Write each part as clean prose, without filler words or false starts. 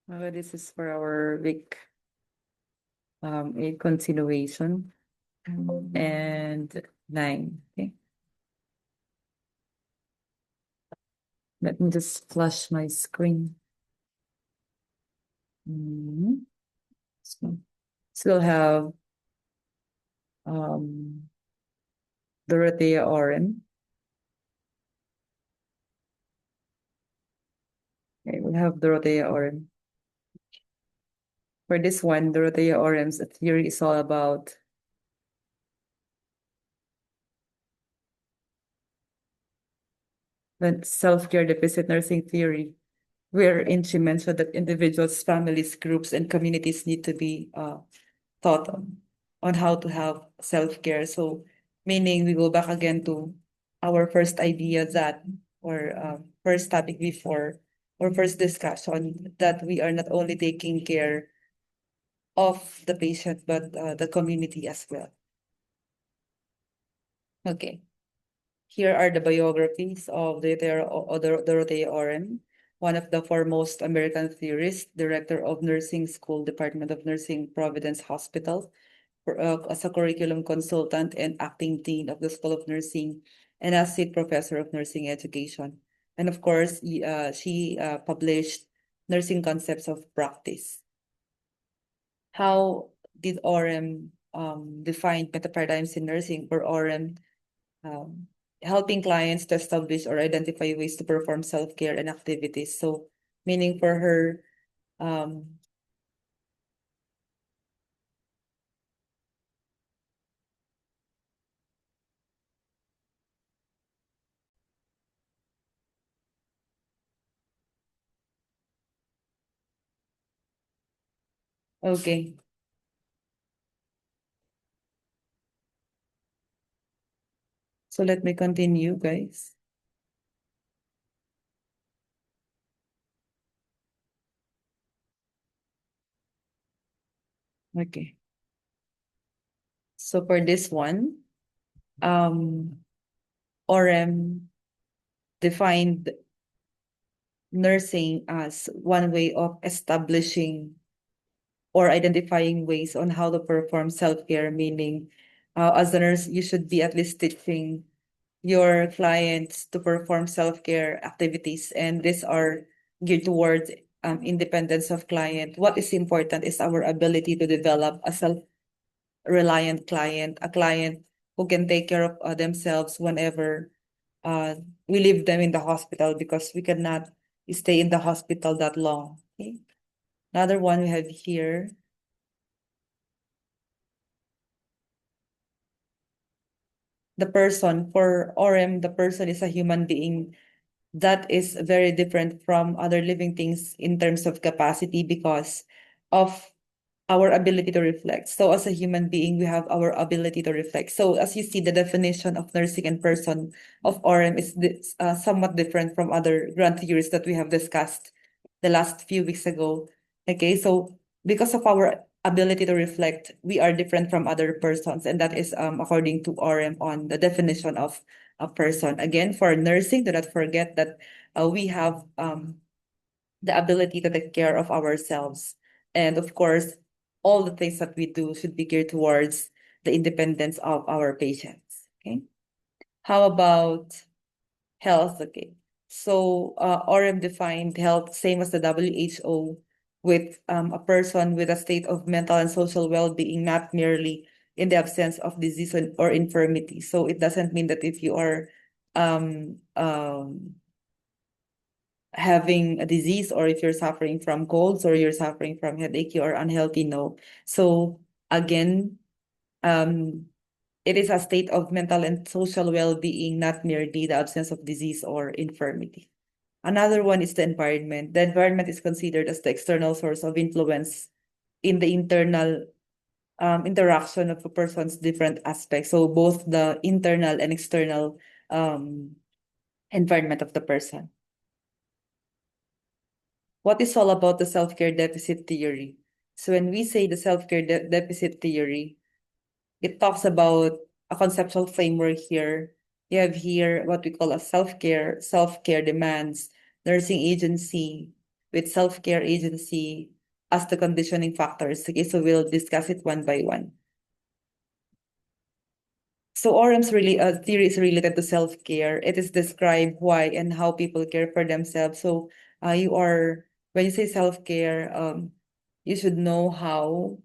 This is for our week a continuation and 9. Okay. Let me just flash my screen. Mhm. So, still have um Dorothea Orem. Okay, we have Dorothea Orem. For this one, Dorothea Orem's theory is all about the self-care deficit nursing theory, wherein she mentioned that individuals, families, groups, and communities need to be taught on how to have self-care. So, meaning we go back again to our first idea that, or first topic before, or first discussion, that we are not only taking care of the patient, but the community as well. Okay. Here are the biographies of Dorothea Orem, one of the foremost American theorists, director of Nursing School, Department of Nursing, Providence Hospital, as a curriculum consultant and acting dean of the School of Nursing, and associate professor of nursing education. And of course, she published Nursing Concepts of Practice. How did Orem define meta paradigms in nursing? For Orem, um, helping clients to establish or identify ways to perform self-care and activities. So, meaning for her, um, okay. So let me continue, guys. Okay. So for this one, um, Orem defined nursing as one way of establishing or identifying ways on how to perform self-care, meaning as a nurse, you should be at least teaching your clients to perform self-care activities, and these are geared towards independence of client. What is important is our ability to develop a self-reliant client, a client who can take care of themselves whenever uh, we leave them in the hospital, because we cannot stay in the hospital that long. Okay. Another one we have here, the person. For Orem, the person is a human being that is very different from other living things in terms of capacity because of our ability to reflect. So as a human being, we have our ability to reflect. So as you see, the definition of nursing and person of Orem is somewhat different from other grand theories that we have discussed the last few weeks ago. Okay, so because of our ability to reflect, we are different from other persons, and that is according to Orem on the definition of a person. Again, for nursing, do not forget that we have the ability to take care of ourselves. And of course, all the things that we do should be geared towards the independence of our patients. Okay. How about health? Okay. So Orem defined health same as the WHO, with a person with a state of mental and social well-being, not merely in the absence of disease or infirmity. So it doesn't mean that if you are um, um, having a disease, or if you're suffering from colds, or you're suffering from headache, you are unhealthy. No. So again, um, it is a state of mental and social well-being, not merely the absence of disease or infirmity. Another one is the environment. The environment is considered as the external source of influence in the internal interaction of a person's different aspects. So both the internal and external environment of the person. What is all about the self-care deficit theory? So when we say the self-care deficit theory, it talks about a conceptual framework here. You have here what we call a self-care demands, nursing agency, with self-care agency as the conditioning factors. Okay, so we'll discuss it one by one. So Orem's really theory is related to self-care. It is describe why and how people care for themselves. So you are when you say self-care, you should know how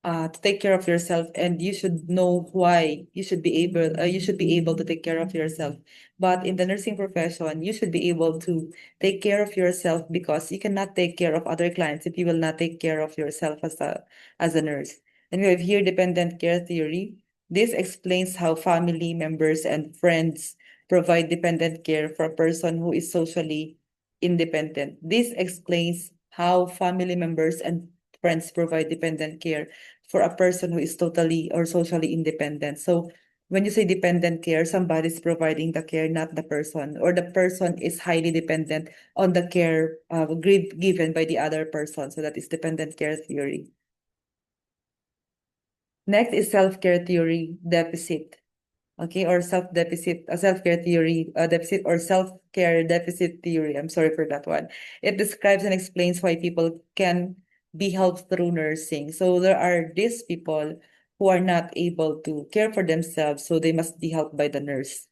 to take care of yourself, and you should know why you should be able to take care of yourself. But in the nursing profession, you should be able to take care of yourself because you cannot take care of other clients if you will not take care of yourself as a nurse. And we have here dependent care theory. This explains how family members and friends provide dependent care for a person who is socially independent. This explains how family members and friends provide dependent care for a person who is totally or socially independent. So when you say dependent care, somebody's providing the care, not the person, or the person is highly dependent on the care given by the other person. So that is dependent care theory. Next is self-care theory deficit. Okay, or self-deficit, self-care theory, deficit or self-care deficit theory. I'm sorry for that one. It describes and explains why people can be helped through nursing. So there are these people who are not able to care for themselves, so they must be helped by the nurse.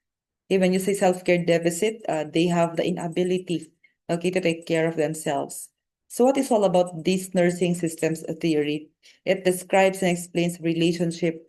Okay, when you say self-care deficit, they have the inability, okay, to take care of themselves. So what is all about this nursing systems theory? It describes and explains relationship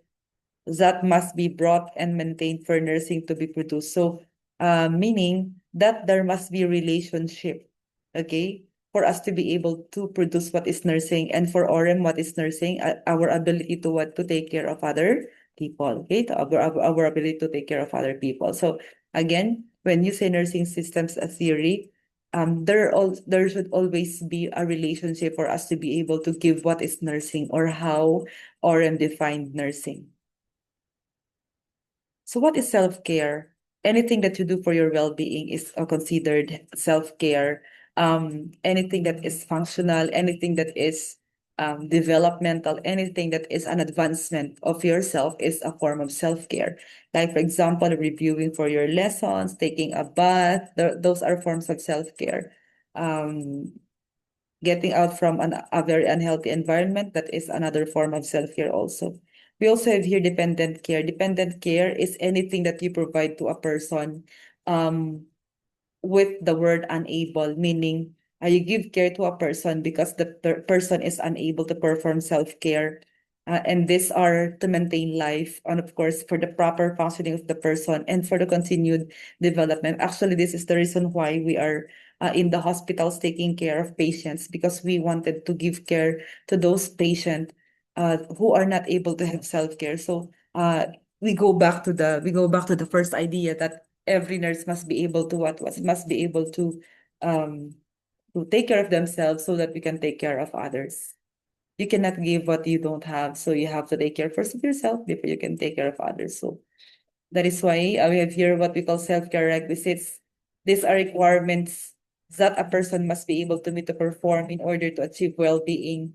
that must be brought and maintained for nursing to be produced. So, meaning that there must be relationship, okay, for us to be able to produce what is nursing, and for Orem, what is nursing, our ability to what to take care of other people, okay, our ability to take care of other people. So again, when you say nursing systems a theory, there should always be a relationship for us to be able to give what is nursing or how Orem defined nursing. So what is self-care? Anything that you do for your well-being is considered self-care. Anything that is functional, anything that is developmental, anything that is an advancement of yourself is a form of self-care. Like, for example, reviewing for your lessons, taking a bath, those are forms of self-care. Um, Getting out from a very unhealthy environment, that is another form of self-care also. We also have here dependent care. Dependent care is anything that you provide to a person um, with the word unable, meaning you give care to a person because the person is unable to perform self-care. And these are to maintain life and, of course, for the proper functioning of the person and for the continued development. Actually, this is the reason why we are in the hospitals taking care of patients, because we wanted to give care to those patients who are not able to have self-care. So we go back to the first idea that every nurse must be able to must be able um to take care of themselves so that we can take care of others. You cannot give what you don't have, so you have to take care first of yourself before you can take care of others. So that is why we have here what we call self-care requisites. These are requirements that a person must be able to meet to perform in order to achieve well-being.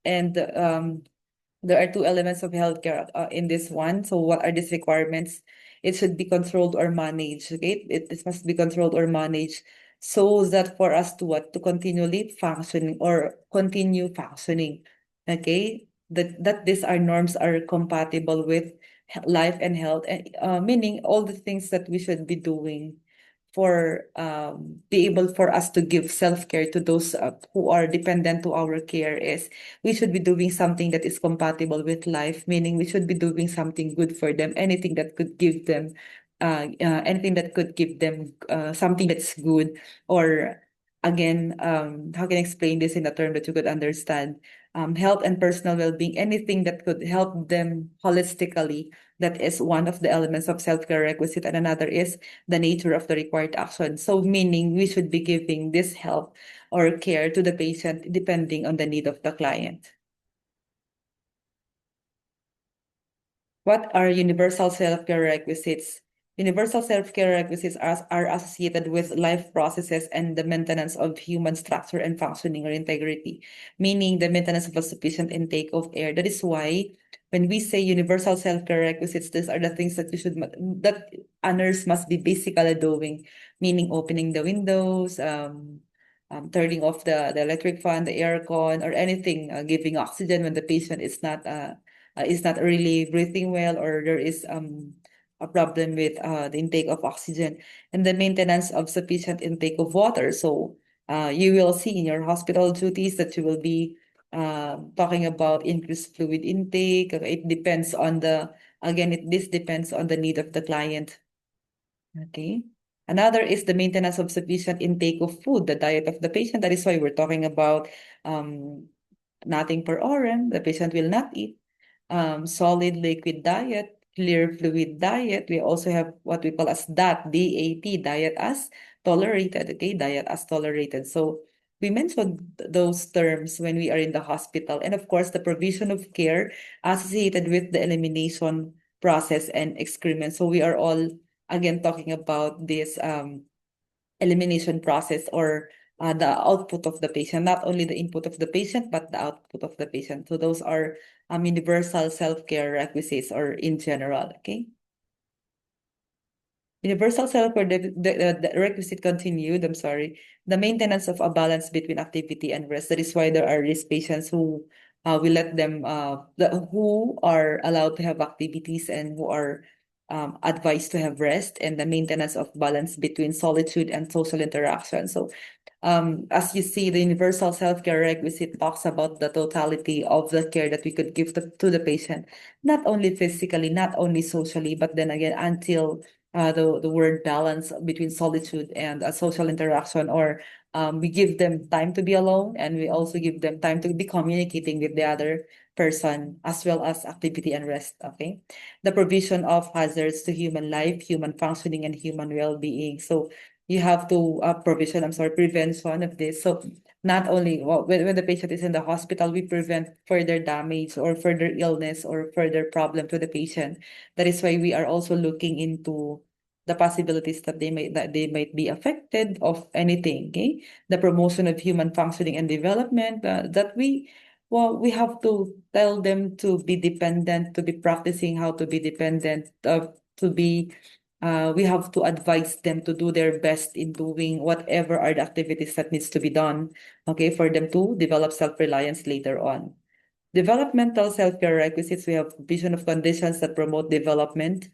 And there are two elements of healthcare in this one. So what are these requirements? It should be controlled or managed. Okay, it must be controlled or managed so that for us to what to continually functioning or continue functioning. Okay, that these are norms are compatible with life and health, and meaning all the things that we should be doing for be able for us to give self-care to those who are dependent to our care is we should be doing something that is compatible with life, meaning we should be doing something good for them, anything that could give them something that's good, or again, how can I explain this in a term that you could understand? Health and personal well-being, anything that could help them holistically, that is one of the elements of self-care requisite, and another is the nature of the required action. So meaning we should be giving this help or care to the patient depending on the need of the client. What are universal self-care requisites? Universal self-care requisites are associated with life processes and the maintenance of human structure and functioning or integrity, meaning the maintenance of a sufficient intake of air. That is why when we say universal self-care requisites, these are the things that a nurse must be basically doing, meaning opening the windows, turning off the electric fan, the aircon, or anything giving oxygen when the patient is not really breathing well, or there is a problem with the intake of oxygen, and the maintenance of sufficient intake of water. So you will see in your hospital duties that you will be talking about increased fluid intake. It depends on this depends on the need of the client. Okay. Another is the maintenance of sufficient intake of food, the diet of the patient. That is why we're talking about um, nothing per Orem. The patient will not eat solid liquid diet, clear fluid diet. We also have what we call as DAT, diet as tolerated. Okay, diet as tolerated. So we mentioned those terms when we are in the hospital, and of course, the provision of care associated with the elimination process and excrement. So we are all again talking about this elimination process, or the output of the patient, not only the input of the patient, but the output of the patient. So those are universal self-care requisites, or in general, okay? Universal self-care, the requisite continued, I'm sorry, the maintenance of a balance between activity and rest. That is why there are these patients who we let them, who are allowed to have activities and who are advised to have rest, and the maintenance of balance between solitude and social interaction. So as you see, the universal self-care requisite talks about the totality of the care that we could give to the patient, not only physically, not only socially, but then again, until the word balance between solitude and social interaction, or we give them time to be alone, and we also give them time to be communicating with the other person, as well as activity and rest. Okay, the provision of hazards to human life, human functioning, and human well-being. So you have to prevention of this. So not only when the patient is in the hospital, we prevent further damage or further illness or further problem to the patient. That is why we are also looking into the possibilities that they might be affected of anything. Okay, the promotion of human functioning and development, that we have to tell them to be dependent, to be practicing how to be dependent, to be we have to advise them to do their best in doing whatever are the activities that needs to be done, okay, for them to develop self-reliance later on. Developmental self-care requisites, we have vision of conditions that promote development.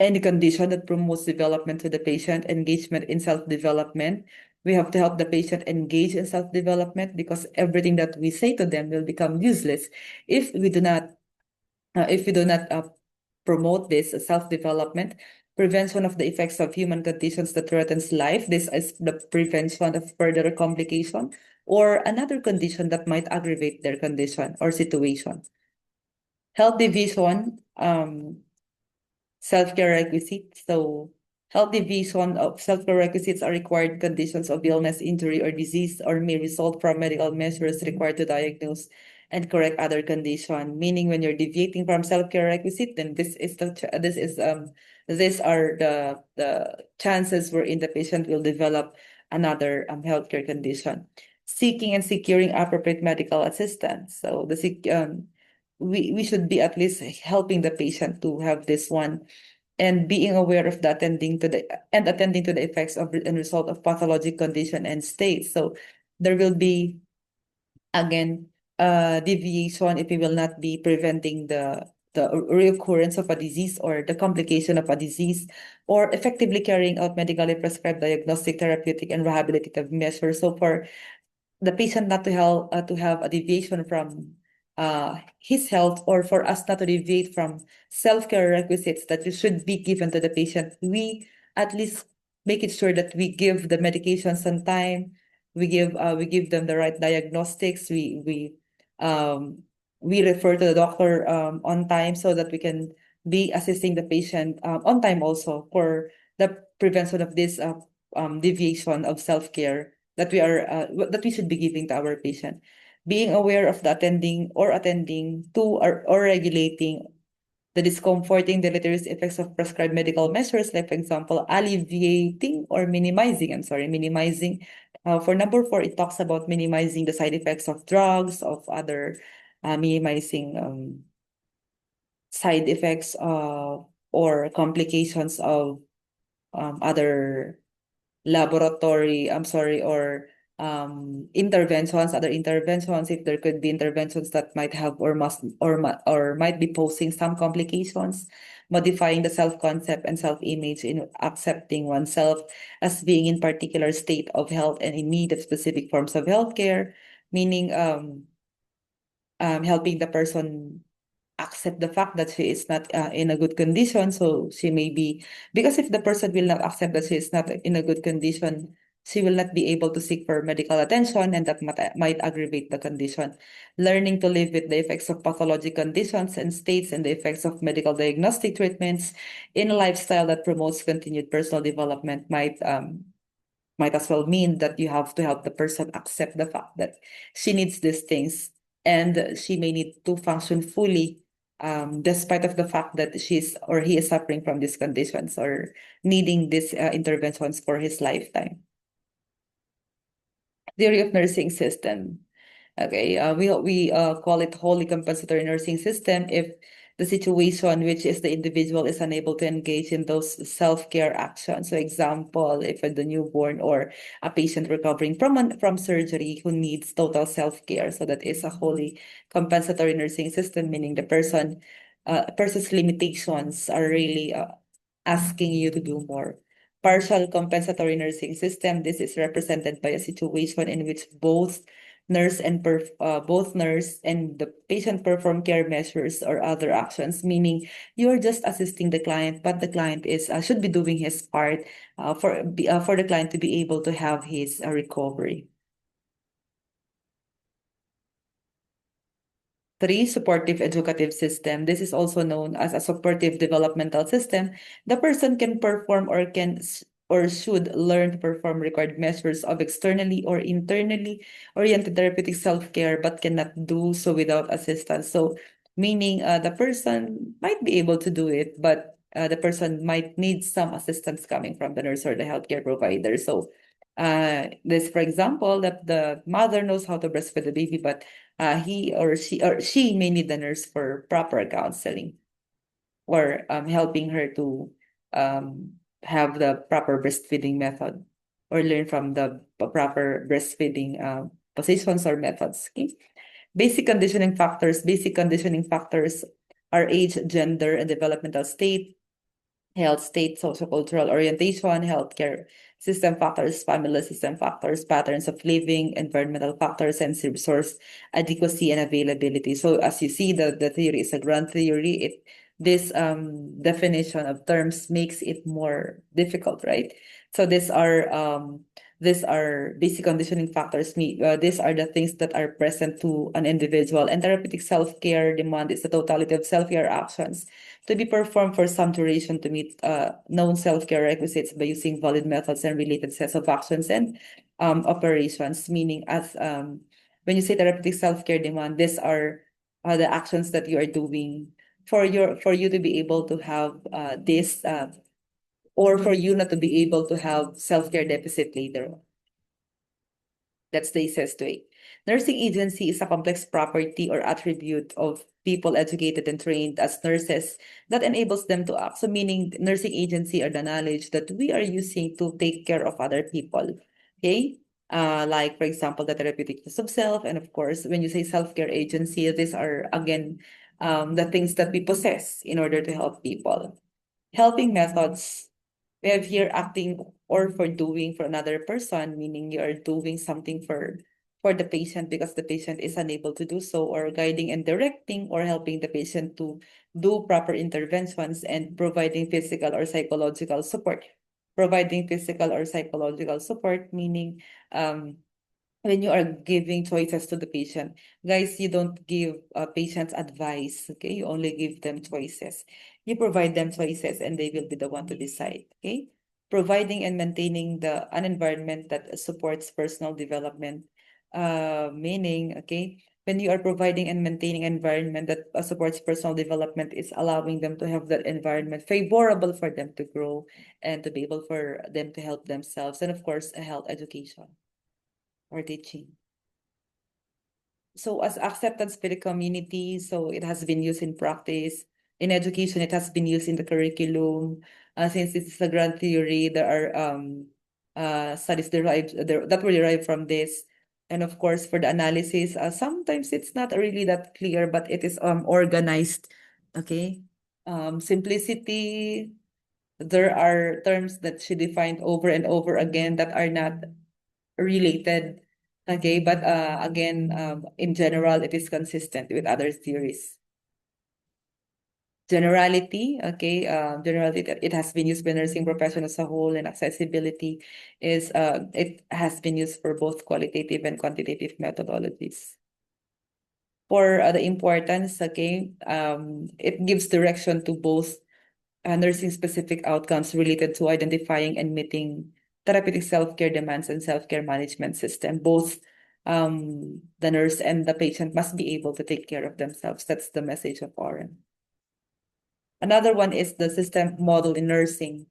Any condition that promotes development to the patient, engagement in self-development. We have to help the patient engage in self-development, because everything that we say to them will become useless if we do not promote this self-development. Prevention of the effects of human conditions that threatens life. This is the prevention of further complication or another condition that might aggravate their condition or situation. Health division, self-care requisites. So health division of self-care requisites are required conditions of illness, injury, or disease, or may result from medical measures required to diagnose and correct other condition. Meaning, when you're deviating from self-care requisite, then these are the chances wherein the patient will develop another healthcare condition. Seeking and securing appropriate medical assistance. So we should be at least helping the patient to have this one, and being aware of the attending to the effects of and result of pathologic condition and state. So there will be again deviation if we will not be preventing the reoccurrence of a disease or the complication of a disease, or effectively carrying out medically prescribed diagnostic, therapeutic, and rehabilitative measures. So for the patient not to have a deviation from his health, or for us not to deviate from self-care requisites that should be given to the patient, we at least make it sure that we give the medications on time, we give them the right diagnostics, we refer to the doctor on time, so that we can be assisting the patient on time also, for the prevention of this deviation of self-care that we should be giving to our patient. Being aware of the attending to, or regulating the discomforting deleterious effects of prescribed medical measures, like for example, alleviating or minimizing, minimizing. For number 4, it talks about minimizing the side effects of drugs, of other minimizing side effects or complications of other laboratory, I'm sorry, or interventions, other interventions, if there could be interventions that might have or must or might be posing some complications, modifying the self-concept and self-image in accepting oneself as being in particular state of health and in need of specific forms of healthcare, meaning helping the person accept the fact that she is not in a good condition. So she may be, because if the person will not accept that she is not in a good condition, she will not be able to seek for medical attention, and that might aggravate the condition. Learning to live with the effects of pathologic conditions and states and the effects of medical diagnostic treatments in a lifestyle that promotes continued personal development might as well mean that you have to help the person accept the fact that she needs these things and she may need to function fully despite of the fact that she's or he is suffering from these conditions or needing these interventions for his lifetime. Theory of nursing system. Okay, we call it wholly compensatory nursing system if the situation which is the individual is unable to engage in those self-care actions. So example, if the newborn or a patient recovering from surgery who needs total self-care. So that is a wholly compensatory nursing system, meaning the person's limitations are really asking you to do more. Partial compensatory nursing system. This is represented by a situation in which both nurse and the patient perform care measures or other actions, meaning you are just assisting the client, but the client is should be doing his part for the client to be able to have his recovery. Three, supportive educative system. This is also known as a supportive developmental system. The person can perform or should learn to perform required measures of externally or internally oriented therapeutic self-care, but cannot do so without assistance. So, meaning the person might be able to do it, but the person might need some assistance coming from the nurse or the healthcare provider. So, this, for example, that the mother knows how to breastfeed the baby, but he or she may need the nurse for proper counseling or helping her to have the proper breastfeeding method or learn from the proper breastfeeding positions or methods. Okay? Basic conditioning factors are age, gender, and developmental state, health state, sociocultural orientation, healthcare system factors, family system factors, patterns of living, environmental factors, and resource adequacy and availability. So as you see, the theory is a grand theory. This definition of terms makes it more difficult, right? So these are basic conditioning factors. These are the things that are present to an individual. And therapeutic self-care demand is the totality of self-care actions to be performed for some duration to meet known self-care requisites by using valid methods and related sets of actions and operations. Meaning, as when you say therapeutic self-care demand, these are the actions that you are doing for you to be able to have this or for you not to be able to have self-care deficit later on. That's the easiest way. Nursing agency is a complex property or attribute of people educated and trained as nurses that enables them to act. So meaning nursing agency are the knowledge that we are using to take care of other people. Okay? Like for example, the therapeutic use of self. And of course, when you say self-care agency, these are again the things that we possess in order to help people. Helping methods, we have here acting or for doing for another person, meaning you are doing something for the patient because the patient is unable to do so, or guiding and directing or helping the patient to do proper interventions and providing physical or psychological support. Providing physical or psychological support, meaning when you are giving choices to the patient, guys, you don't give patients advice, okay? You only give them choices. You provide them choices and they will be the one to decide, okay? Providing and maintaining an environment that supports personal development, meaning, okay, when you are providing and maintaining an environment that supports personal development, it's allowing them to have that environment favorable for them to grow and to be able for them to help themselves. And of course, a health education or teaching. So as acceptance by the community, so it has been used in practice. In education, it has been used in the curriculum. Since this is a grand theory, there are studies that were derived from this. And of course, for the analysis, sometimes it's not really that clear, but it is organized. Okay. Simplicity, there are terms that she defined over and over again that are not related. Okay, but again, in general, it is consistent with other theories. Generality, okay, generality, it has been used by nursing profession as a whole, and accessibility is it has been used for both qualitative and quantitative methodologies. For the importance, okay, it gives direction to both nursing specific outcomes related to identifying and meeting therapeutic self-care demands and self-care management system. Both the nurse and the patient must be able to take care of themselves. That's the message of Orem. Another one is the system model in nursing.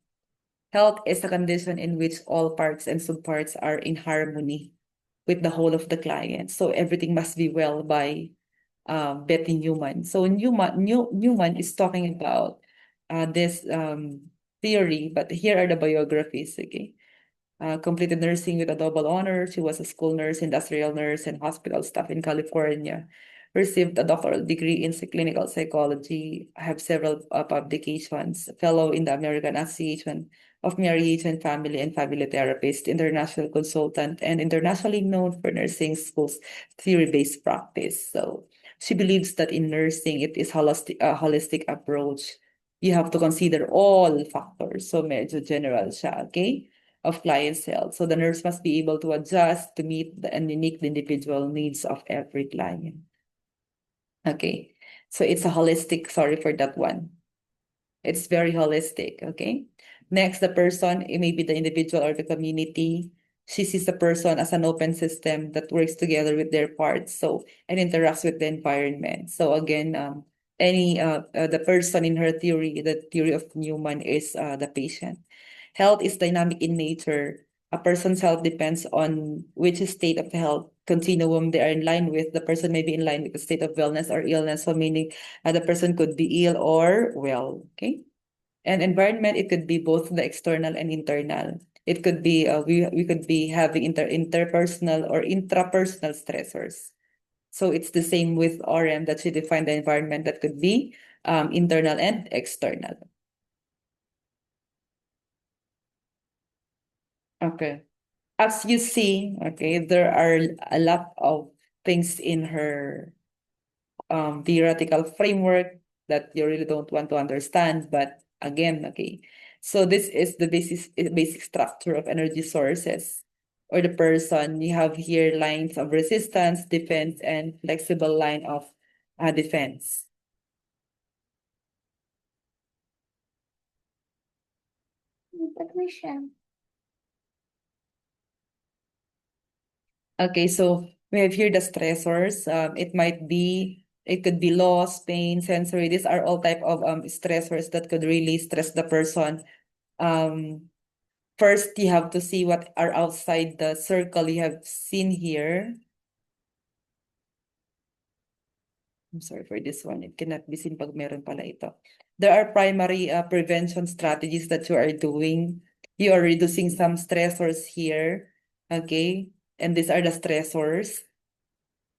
Health is a condition in which all parts and subparts are in harmony with the whole of the client. So everything must be well by Betty Neuman. So Neuman is talking about this theory, but here are the biographies. Okay. Completed nursing with a double honor. She was a school nurse, industrial nurse, and hospital staff in California. Received a doctoral degree in clinical psychology. Have several publications. Fellow in the American Association of Marriage and Family and Family Therapist, international consultant, and internationally known for nursing schools theory-based practice. So she believes that in nursing, it is a holistic approach. You have to consider all factors. So medyo general siya, okay? Of client's health. So the nurse must be able to adjust to meet and unique the individual needs of every client. Okay. So it's a holistic, sorry for that one. It's very holistic. Okay. Next, the person, it may be the individual or the community. She sees the person as an open system that works together with their parts. So, and interacts with the environment. So again, the person in her theory, the theory of Newman is the patient. Health is dynamic in nature. A person's health depends on which state of health continuum they are in line with. The person may be in line with the state of wellness or illness. So meaning the person could be ill or well. Okay. And environment, it could be both the external and internal. It could be we could be having interpersonal or intrapersonal stressors. So it's the same with Orem that she defined the environment that could be internal and external. Okay. As you see, okay, there are a lot of things in her theoretical framework that you really don't want to understand. But again, okay, so this is the basic structure of energy sources or the person. You have here lines of resistance, defense, and flexible line of defense. Okay, so we have here the stressors. It could be loss, pain, sensory. These are all type of stressors that could really stress the person. Um, First, you have to see what are outside the circle you have seen here. I'm sorry for this one. It cannot be seen pag meron pala ito. There are primary prevention strategies that you are doing. You are reducing some stressors here. Okay. And these are the stressors.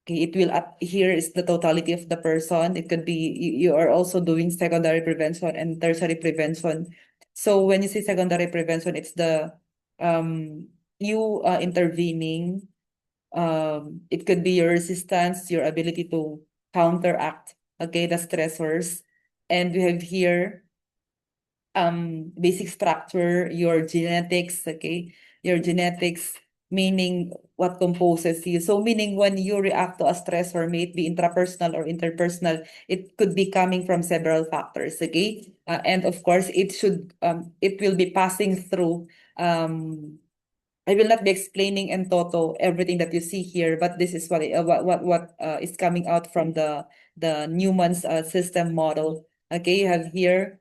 Okay, it will here is the totality of the person. It could be you are also doing secondary prevention and tertiary prevention. So when you say secondary prevention, it's the you intervening. It could be your resistance, your ability to counteract, okay, the stressors. And we have here basic structure, your genetics, okay, your genetics, meaning what composes you. So meaning when you react to a stressor, may it be intrapersonal or interpersonal, it could be coming from several factors, okay? And of course, it will be passing through, I will not be explaining in toto everything that you see here, but this is what is coming out from the Newman's system model. Okay, you have here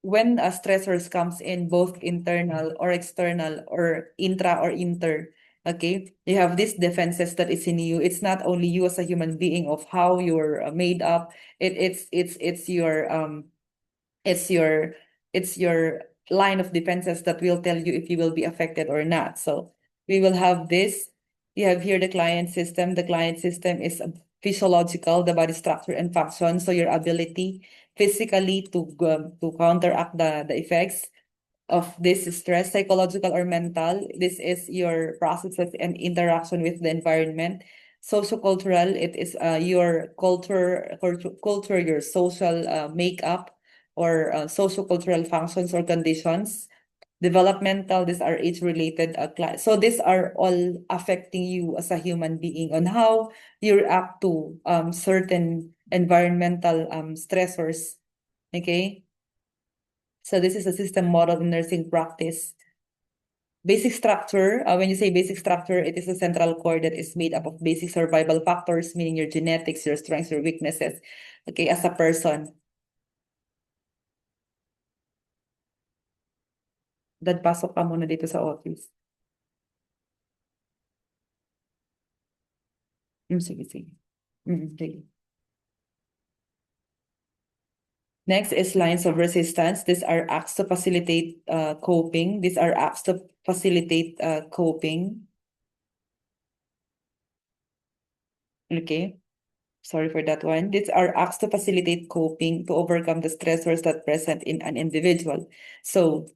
when a stressors comes in both internal or external or intra or inter, okay, you have these defenses that is in you. It's not only you as a human being of how you're made up. It's your it's your line of defenses that will tell you if you will be affected or not. So we will have this. You have here the client system. The client system is physiological, the body structure and function. So your ability physically to counteract the effects of this stress, psychological or mental. This is your processes and interaction with the environment. Sociocultural, it is your culture, your social makeup or sociocultural functions or conditions. Developmental, these are age-related class. So these are all affecting you as a human being on how you react to certain environmental stressors. Okay. So this is a system model in nursing practice. Basic structure, when you say basic structure, it is a central core that is made up of basic survival factors, meaning your genetics, your strengths, your weaknesses, okay, as a person. Dad, pasok ka muna dito sa office. Sige, sige. Sige. Next is lines of resistance. These are acts to facilitate coping. These are acts to facilitate coping. Okay. Sorry for that one. These are acts to facilitate coping to overcome the stressors that present in an individual. So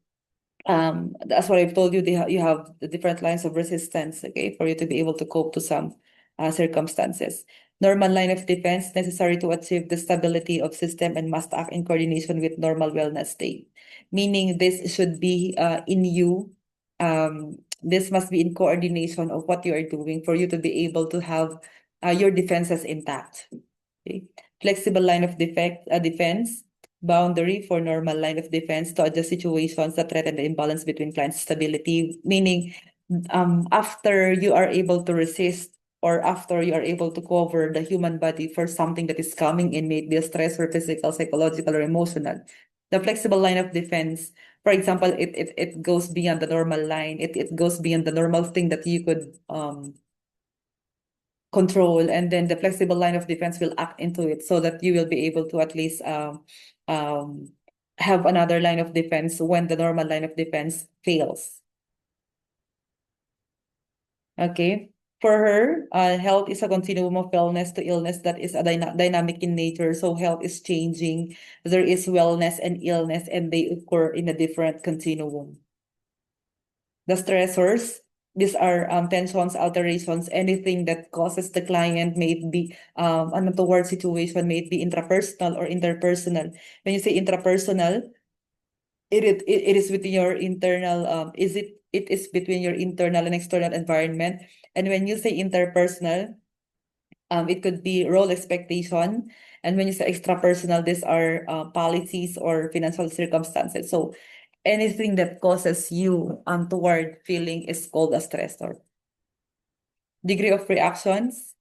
that's what I've told you. You have the different lines of resistance, okay, for you to be able to cope to some circumstances. Normal line of defense necessary to achieve the stability of system and must act in coordination with normal wellness state. Meaning this should be in you. This must be in coordination of what you are doing for you to be able to have your defenses intact. Okay. Flexible line of defense boundary for normal line of defense to adjust situations that threaten the imbalance between client stability, meaning after you are able to resist or after you are able to cover the human body for something that is coming in, maybe a stress or physical, psychological, or emotional. The flexible line of defense, for example, it goes beyond the normal line. It goes beyond the normal thing that you could control, and then the flexible line of defense will act into it so that you will be able to at least um, have another line of defense when the normal line of defense fails. Okay. For her, health is a continuum of wellness to illness that is a dynamic in nature. So health is changing. There is wellness and illness, and they occur in a different continuum. The stressors, these are tensions, alterations, anything that causes the client, may it be an untoward situation, may it be intrapersonal or interpersonal. When you say intrapersonal, it is within your internal, it is between your internal and external environment. And when you say interpersonal, it could be role expectation. And when you say extrapersonal, these are policies or financial circumstances. So anything that causes you untoward feeling is called a stressor. Degree of reactions.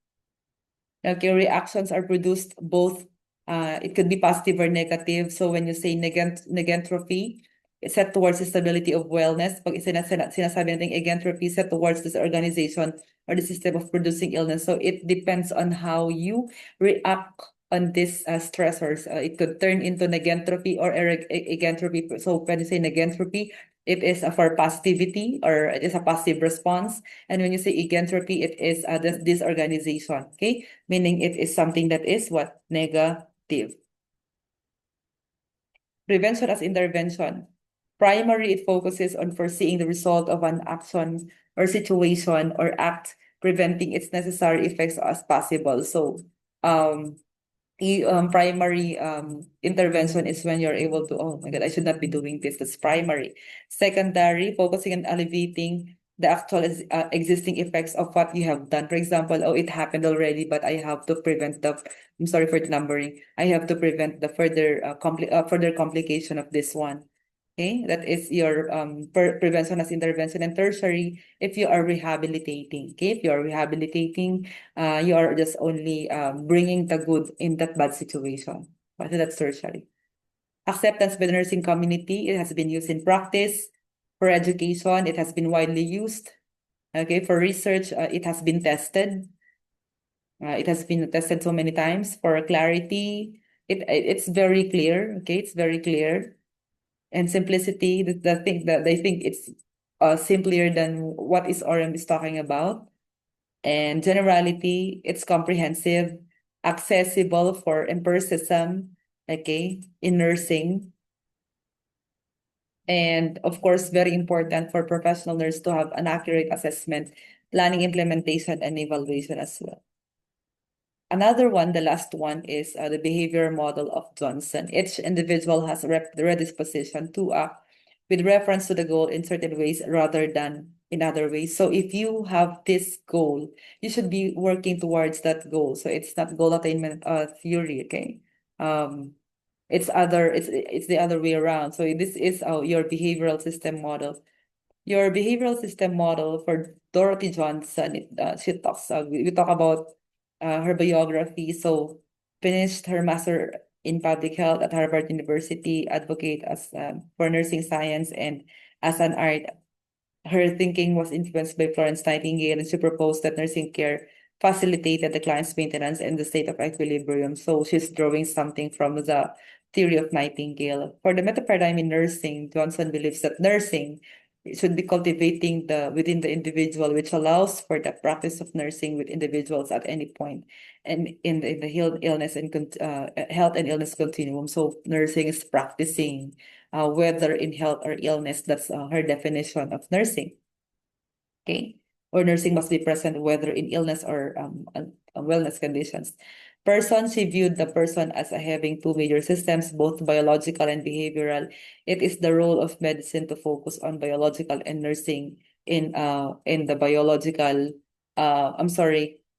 Okay, reactions are produced both, it could be positive or negative. So when you say negentropy, it's set towards the stability of wellness. Pag sinasabi natin egentropy, set towards this organization or the system of producing illness. So it depends on how you react on these stressors. It could turn into negentropy or egentropy. So when you say negentropy, it is for positivity or it is a positive response. And when you say egentropy, it is disorganization. Okay, meaning it is something that is what? Negative. Prevention as intervention. Primary, it focuses on foreseeing the result of an action or situation or act, preventing its necessary effects as possible. So, primary intervention is when you're able to, oh my God, I should not be doing this. That's primary. Secondary, focusing on alleviating the actual existing effects of what you have done. For example, oh, it happened already, but I have to prevent I'm sorry for the numbering. I have to prevent the further complication of this one. Okay, that is your prevention as intervention. And tertiary, if you are rehabilitating. Okay, if you are rehabilitating, you are just only bringing the good in that bad situation. But that's tertiary. Acceptance by the nursing community, it has been used in practice. For education, it has been widely used. Okay, for research, it has been tested. It has been tested so many times. For clarity, it's very clear. Okay, it's very clear. And simplicity, the thing that they think it's simpler than what is Orem is talking about. And generality, it's comprehensive, accessible for empiricism, okay, in nursing. And of course, very important for professional nurse to have an accurate assessment, planning, implementation, and evaluation as well. Another one, the last one, is the behavior model of Johnson. Each individual has the predisposition to act with reference to the goal in certain ways rather than in other ways. So if you have this goal, you should be working towards that goal. So it's not goal attainment theory, okay? Um, it's the other way around. So this is your behavioral system model. Your behavioral system model for Dorothy Johnson, she talks, we talk about her biography. So finished her master in public health at Harvard University, advocate as for nursing science and as an art. Her thinking was influenced by Florence Nightingale, and she proposed that nursing care facilitated the client's maintenance in the state of equilibrium. So she's drawing something from the theory of Nightingale. For the meta paradigm in nursing, Johnson believes that nursing should be cultivating the within the individual, which allows for the practice of nursing with individuals at any point and in the health and illness continuum. So nursing is practicing whether in health or illness. That's her definition of nursing. Okay. Or nursing must be present whether in illness or wellness conditions. Person, she viewed the person as having two major systems, both biological and behavioral. It is the role of medicine to focus on biological and nursing in the biological,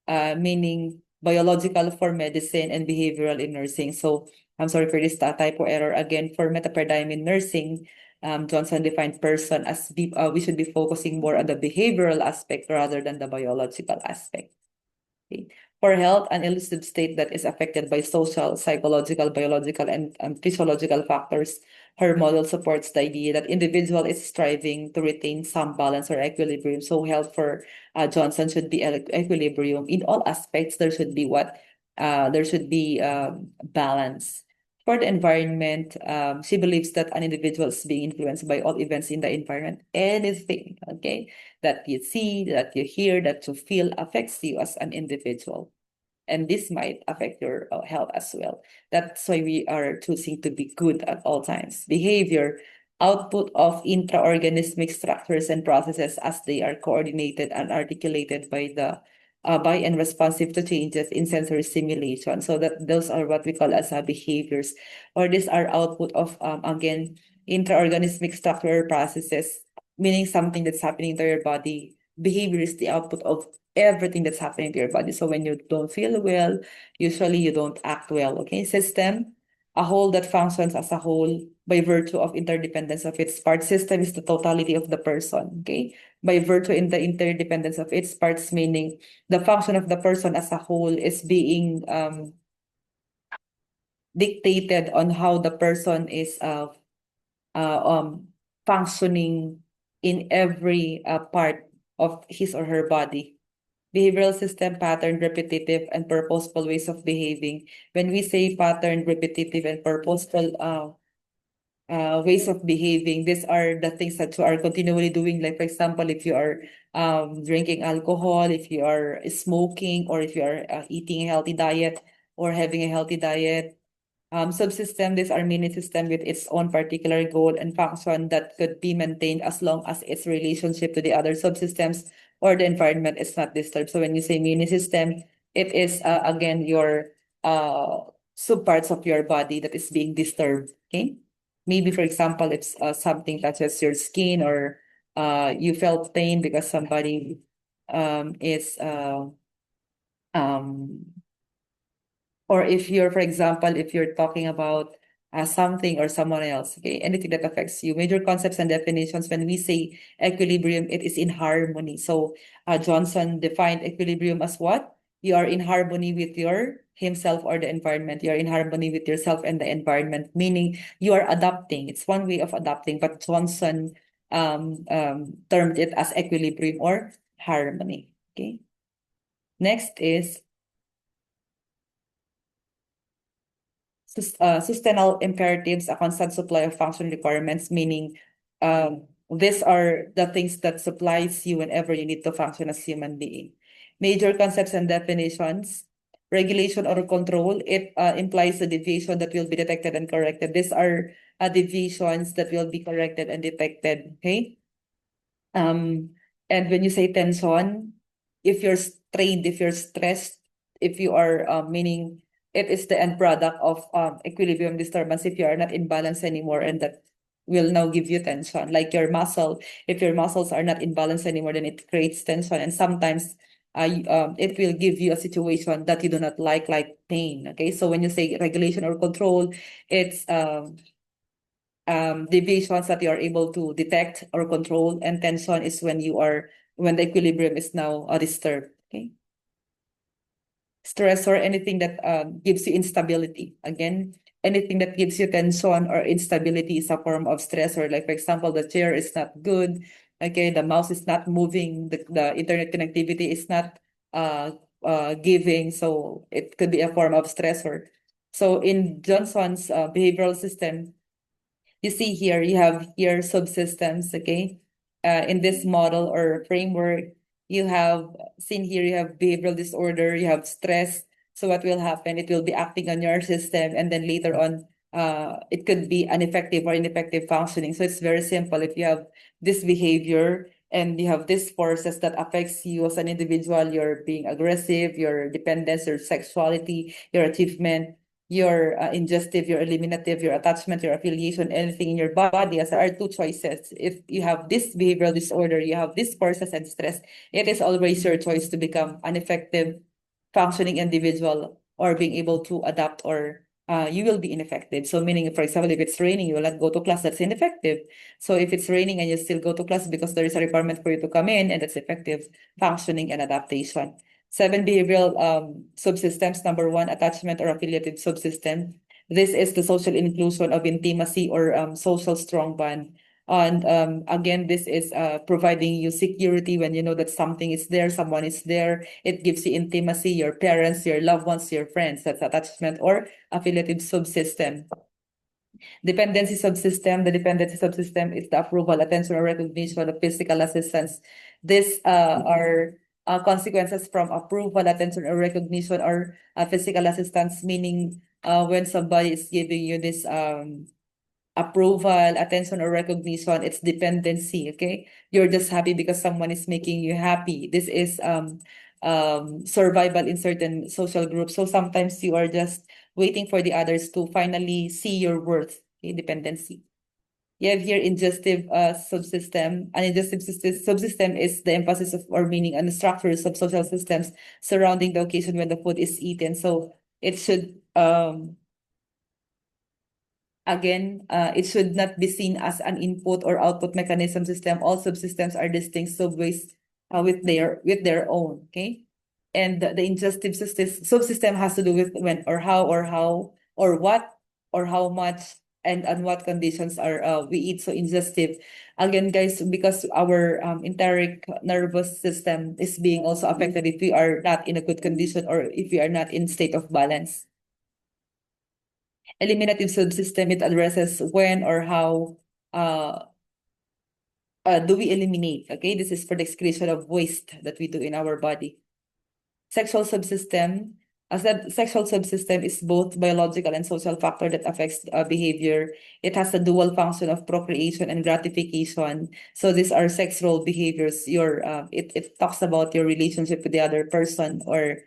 meaning biological for medicine and behavioral in nursing. So I'm sorry for this typo error. Again, for meta paradigm in nursing, Johnson defined person as we should be focusing more on the behavioral aspect rather than the biological aspect. Okay. For health, an elusive state that is affected by social, psychological, biological, and physiological factors. Her model supports the idea that individual is striving to retain some balance or equilibrium. So health for Johnson should be equilibrium in all aspects. There should be balance. For the environment, she believes that an individual is being influenced by all events in the environment, anything, okay, that you see, that you hear, that you feel affects you as an individual. And this might affect your health as well. That's why we are choosing to be good at all times. Behavior, output of intraorganismic structures and processes as they are coordinated and articulated by and responsive to changes in sensory stimulation. So that those are what we call as behaviors, or these are output of again intraorganismic structural processes, meaning something that's happening to your body. Behavior is the output of everything that's happening to your body. So when you don't feel well, usually you don't act well. Okay, system, a whole that functions as a whole by virtue of interdependence of its parts. System is the totality of the person. Okay, by virtue in the interdependence of its parts, meaning the function of the person as a whole is being dictated on how the person is uh, um, functioning in every part of his or her body. Behavioral system, pattern, repetitive, and purposeful ways of behaving. When we say pattern, repetitive, and purposeful ways of behaving, these are the things that you are continually doing. Like, for example, if you are drinking alcohol, if you are smoking, or if you are eating a healthy diet or having a healthy diet, subsystem, these are mini system with its own particular goal and function that could be maintained as long as its relationship to the other subsystems or the environment is not disturbed. So when you say mini system, it is again your subparts of your body that is being disturbed. Okay, maybe for example, it's something touches your skin, or you felt pain because somebody is um or if you're, for example, if you're talking about something or someone else, okay, anything that affects you. Major concepts and definitions. When we say equilibrium, it is in harmony. So Johnson defined equilibrium as what? You are in harmony with your himself or the environment. You are in harmony with yourself and the environment, meaning you are adapting. It's one way of adapting, but Johnson termed it as equilibrium or harmony. Okay. Next is sustainable imperatives, a constant supply of function requirements, meaning these are the things that supplies you whenever you need to function as human being. Major concepts and definitions. Regulation or control, it implies a deviation that will be detected and corrected. These are deviations that will be corrected and detected, okay? Um, and when you say tension, if you're strained, if you're stressed, if you are meaning it is the end product of equilibrium disturbance if you are not in balance anymore, and that will now give you tension. Like your muscle, if your muscles are not in balance anymore, then it creates tension, and sometimes it will give you a situation that you do not like pain. Okay, so when you say regulation or control, it's deviations that you are able to detect or control, and tension is when the equilibrium is now disturbed. Okay. Stress or anything that gives you instability. Again, anything that gives you tension or instability is a form of stress. Or like for example, the chair is not good. Okay, the mouse is not moving. The internet connectivity is not uh, giving. So it could be a form of stressor. So in Johnson's behavioral system, you see here, you have here subsystems, okay? In this model or framework, you have seen here, you have behavioral disorder, you have stress. So what will happen? It will be acting on your system, and then later on, it could be ineffective or ineffective functioning. So it's very simple. If you have this behavior and you have these forces that affects you as an individual, your being aggressive, your dependence, your sexuality, your achievement, your ingestive, your eliminative, your attachment, your affiliation, anything in your body, as there are two choices. If you have this behavioral disorder, you have this forces and stress, it is always your choice to become an effective functioning individual or being able to adapt, or you will be ineffective. So meaning, for example, if it's raining, you will not go to class, that's ineffective. So if it's raining and you still go to class because there is a requirement for you to come in, and that's effective functioning and adaptation. 7 behavioral subsystems. Number 1, attachment or affiliative subsystem. This is the social inclusion of intimacy or social strong bond. And again, this is providing you security when you know that something is there, someone is there. It gives you intimacy, your parents, your loved ones, your friends. That's attachment or affiliative subsystem. Dependency subsystem. The dependency subsystem is the approval, attention, or recognition of physical assistance. These are consequences from approval, attention, or recognition, or physical assistance, meaning when somebody is giving you this approval, attention, or recognition, it's dependency. Okay, you're just happy because someone is making you happy. This is survival in certain social groups. So sometimes you are just waiting for the others to finally see your worth. Okay, dependency. You have here ingestive subsystem. An ingestive subsystem is the emphasis of or meaning on the structures of social systems surrounding the occasion when the food is eaten. So it should again, it should not be seen as an input or output mechanism system. All subsystems are distinct subways with their own. Okay, and the ingestive subsystem has to do with when or what or how much and what conditions are we eat. So ingestive, again, guys, because our enteric nervous system is being also affected if we are not in a good condition or if we are not in state of balance. Eliminative subsystem, it addresses when or how uh, do we eliminate. Okay, this is for the excretion of waste that we do in our body. Sexual subsystem, as that sexual subsystem is both biological and social factor that affects behavior. It has a dual function of procreation and gratification. So these are sex role behaviors. It talks about your relationship with the other person, or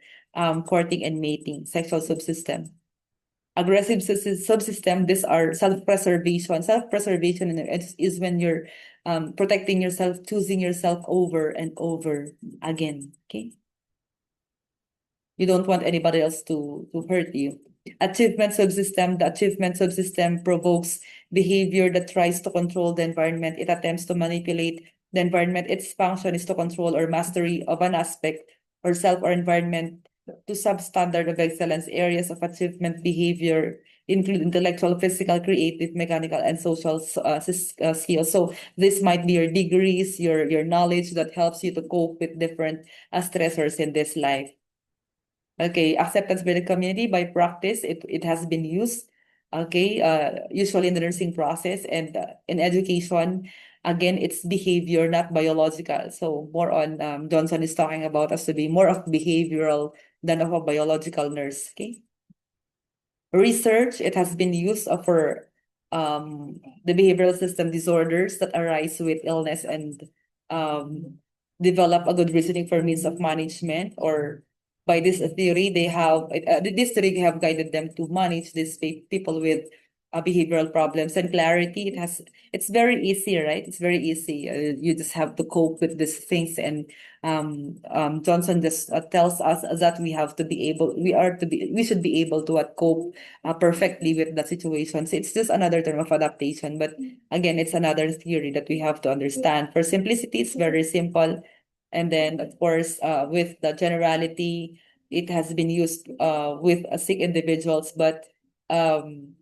courting and mating. Sexual subsystem. Aggressive subsystem, these are self-preservation. Self-preservation is when you're protecting yourself, choosing yourself over and over again. Okay. You don't want anybody else to hurt you. Achievement subsystem, the achievement subsystem provokes behavior that tries to control the environment. It attempts to manipulate the environment. Its function is to control or mastery of an aspect or self or environment to substandard of excellence. Areas of achievement behavior include intellectual, physical, creative, mechanical, and social skills. So this might be your degrees, your knowledge that helps you to cope with different stressors in this life. Okay, acceptance by the community by practice, it has been used. Okay, usually in the nursing process and in education, again, it's behavior, not biological. So more on Johnson is talking about us to be more of behavioral than of a biological nurse. Okay. Research, it has been used for the behavioral system disorders that arise with illness and um, develop a good reasoning for means of management, or by this theory, this theory have guided them to manage these people with behavioral problems and clarity. It's very easy, right? It's very easy. You just have to cope with these things, and Johnson just tells us that we should be able to cope perfectly with the situations. It's just another term of adaptation, but again, it's another theory that we have to understand. For simplicity, it's very simple. And then, of course, with the generality, it has been used with sick individuals, but um,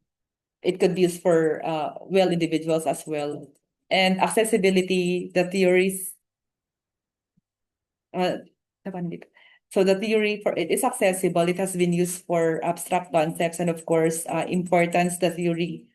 it could be used for well individuals as well. And accessibility, the theories, uh, tapan dito. So the theory for it is accessible. It has been used for abstract concepts, and of course, importance. The theory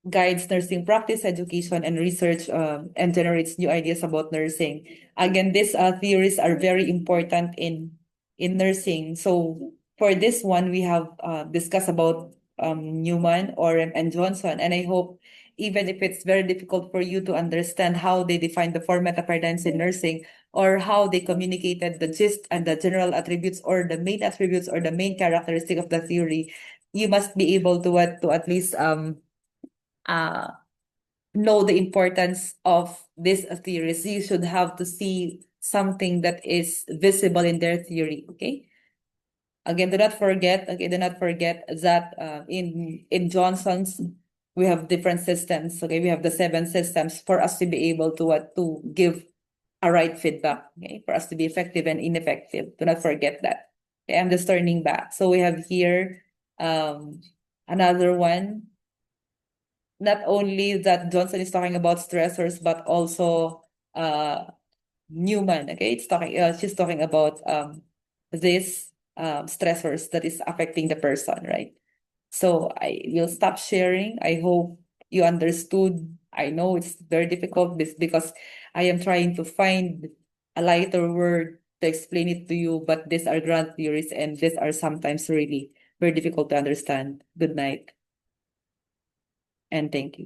guides nursing practice, education, and research, and generates new ideas about nursing. Again, these theories are very important in nursing. So for this one, we have discussed about Neuman, Orem, and Johnson, and I hope even if it's very difficult for you to understand how they define the four meta paradigms in nursing, or how they communicated the gist and the general attributes or the main attributes or the main characteristic of the theory, you must be able to at least uh, know the importance of these theories. You should have to see something that is visible in their theory. Okay. Again, do not forget. Okay, do not forget that in Johnson's we have different systems. Okay, we have the 7 systems for us to be able to give a right feedback. Okay, for us to be effective and ineffective. Do not forget that. Okay, I'm just turning back. So we have here another one, not only that Johnson is talking about stressors, but also Neuman. Okay, she's talking about this stressors that is affecting the person, right? So I will stop sharing. I hope you understood. I know it's very difficult because I am trying to find a lighter word to explain it to you, but these are grand theories and these are sometimes really very difficult to understand. Good night and thank you.